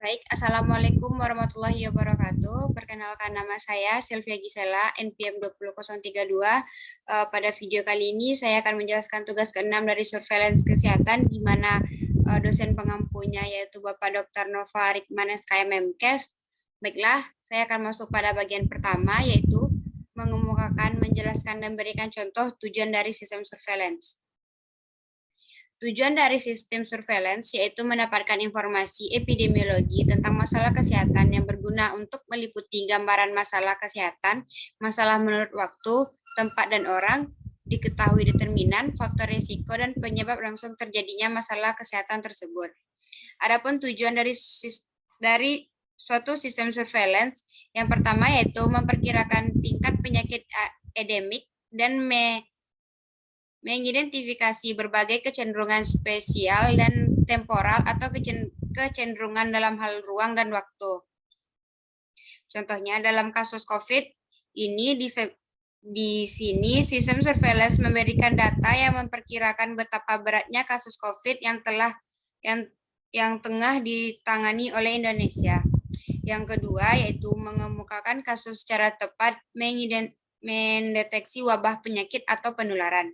Baik, Assalamualaikum warahmatullahi wabarakatuh. Perkenalkan nama saya Sylvia Gisela, NPM 20032. Pada video kali ini saya akan menjelaskan tugas ke-6 dari surveillance kesehatan, di mana dosen pengampunya yaitu Bapak Dr. Nova Rikman SKM Memkes. Baiklah, saya akan masuk pada bagian pertama, yaitu mengemukakan, menjelaskan, dan berikan contoh tujuan dari sistem surveillance. Tujuan dari sistem surveillance yaitu mendapatkan informasi epidemiologi tentang masalah kesehatan yang berguna untuk meliputi gambaran masalah kesehatan, masalah menurut waktu, tempat, dan orang, diketahui determinan, faktor risiko, dan penyebab langsung terjadinya masalah kesehatan tersebut. Adapun tujuan dari suatu sistem surveillance yang pertama yaitu memperkirakan tingkat penyakit endemik dan mengidentifikasi berbagai kecenderungan spesial dan temporal atau kecenderungan dalam hal ruang dan waktu. Contohnya dalam kasus COVID ini di sini sistem surveillance memberikan data yang memperkirakan betapa beratnya kasus COVID yang tengah ditangani oleh Indonesia. Yang kedua yaitu mengemukakan kasus secara tepat mendeteksi wabah penyakit atau penularan.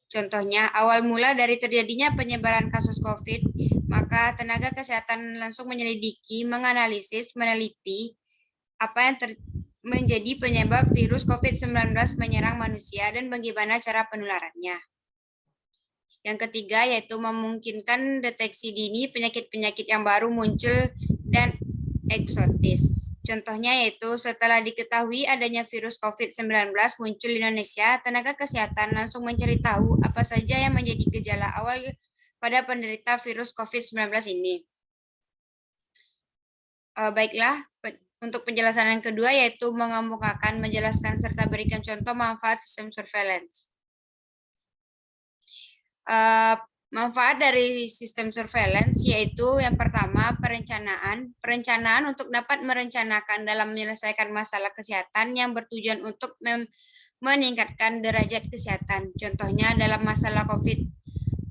Contohnya, awal mula dari terjadinya penyebaran kasus COVID, maka tenaga kesehatan langsung menyelidiki, menganalisis, meneliti apa yang menjadi penyebab virus COVID-19 menyerang manusia dan bagaimana cara penularannya. Yang ketiga yaitu memungkinkan deteksi dini penyakit-penyakit yang baru muncul dan eksotis. Contohnya yaitu setelah diketahui adanya virus COVID-19 muncul di Indonesia, tenaga kesehatan langsung mencari tahu apa saja yang menjadi gejala awal pada penderita virus COVID-19 ini. Baiklah, untuk penjelasan yang kedua yaitu mengemukakan, menjelaskan, serta berikan contoh manfaat sistem surveillance. Manfaat dari sistem surveillance yaitu yang pertama perencanaan untuk dapat merencanakan dalam menyelesaikan masalah kesehatan yang bertujuan untuk meningkatkan derajat kesehatan. Contohnya dalam masalah COVID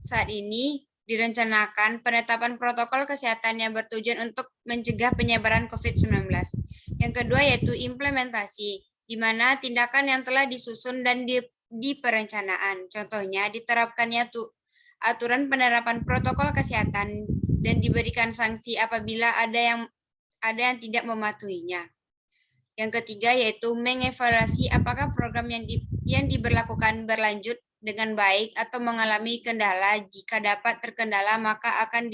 saat ini direncanakan penetapan protokol kesehatan yang bertujuan untuk mencegah penyebaran COVID-19. Yang kedua yaitu implementasi, di mana tindakan yang telah disusun dan di perencanaan. Contohnya diterapkannya aturan penerapan protokol kesehatan dan diberikan sanksi apabila ada yang tidak mematuhinya. Yang ketiga yaitu mengevaluasi apakah program yang diberlakukan berlanjut dengan baik atau mengalami kendala. Jika dapat terkendala maka akan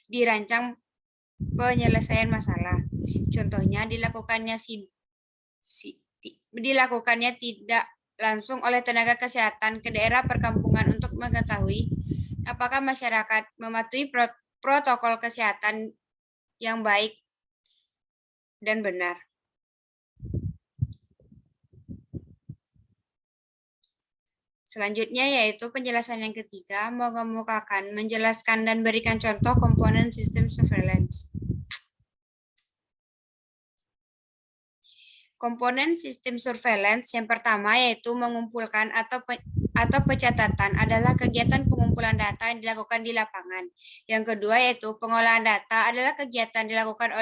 dirancang penyelesaian masalah. Contohnya dilakukannya tidak langsung oleh tenaga kesehatan ke daerah perkampungan untuk mengetahui apakah masyarakat mematuhi protokol kesehatan yang baik dan benar. Selanjutnya yaitu penjelasan yang ketiga, mengemukakan, menjelaskan, dan berikan contoh komponen sistem surveillance. Komponen sistem surveillance yang pertama yaitu mengumpulkan atau pencatatan adalah kegiatan pengumpulan data yang dilakukan di lapangan. Yang kedua yaitu pengolahan data adalah kegiatan dilakukan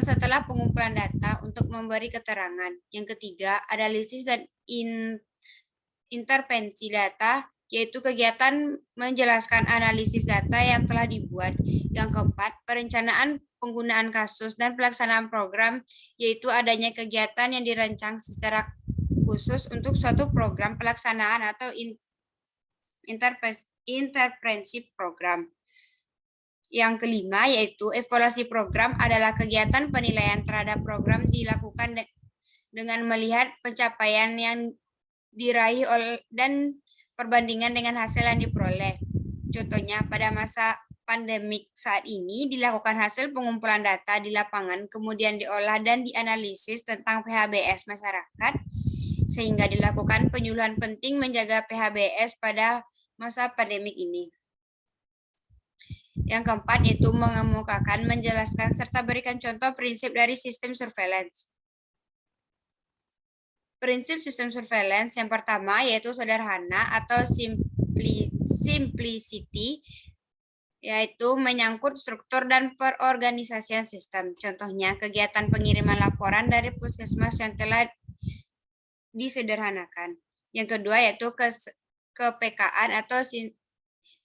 setelah pengumpulan data untuk memberi keterangan. Yang ketiga, analisis dan intervensi data yaitu kegiatan menjelaskan analisis data yang telah dibuat. Yang keempat, perencanaan penggunaan kasus dan pelaksanaan program, yaitu adanya kegiatan yang dirancang secara khusus untuk suatu program pelaksanaan atau intervensi program. Yang kelima, yaitu evaluasi program adalah kegiatan penilaian terhadap program dilakukan dengan melihat pencapaian yang diraih dan perbandingan dengan hasil yang diperoleh. Contohnya pada masa pandemik saat ini dilakukan hasil pengumpulan data di lapangan, kemudian diolah dan dianalisis tentang PHBS masyarakat, sehingga dilakukan penyuluhan penting menjaga PHBS pada masa pandemik ini. Yang keempat yaitu mengemukakan, menjelaskan, serta berikan contoh prinsip dari sistem surveillance. Prinsip sistem surveillance yang pertama yaitu sederhana atau simplicity, yaitu menyangkut struktur dan perorganisasian sistem. Contohnya, kegiatan pengiriman laporan dari puskesmas yang telah disederhanakan. Yang kedua yaitu kepekaan atau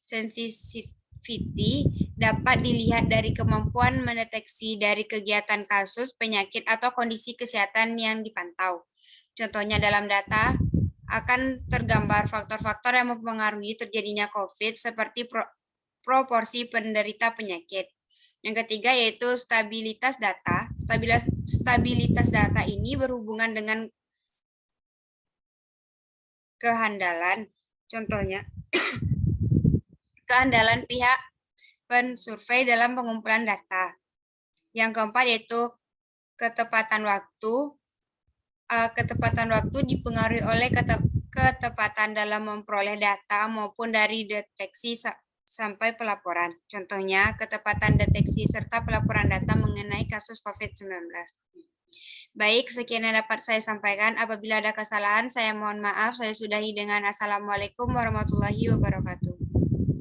sensitivity dapat dilihat dari kemampuan mendeteksi dari kegiatan kasus, penyakit, atau kondisi kesehatan yang dipantau. Contohnya dalam data akan tergambar faktor-faktor yang mempengaruhi terjadinya COVID seperti proporsi penderita penyakit. Yang ketiga yaitu stabilitas data. Stabilitas data ini berhubungan dengan kehandalan. Contohnya, kehandalan pihak pensurvei dalam pengumpulan data. Yang keempat yaitu ketepatan waktu. Ketepatan waktu dipengaruhi oleh ketepatan dalam memperoleh data maupun dari deteksi sampai pelaporan. Contohnya, ketepatan deteksi serta pelaporan data mengenai kasus COVID-19. Baik, sekian yang dapat saya sampaikan. Apabila ada kesalahan, saya mohon maaf. Saya sudahi dengan Assalamualaikum warahmatullahi wabarakatuh.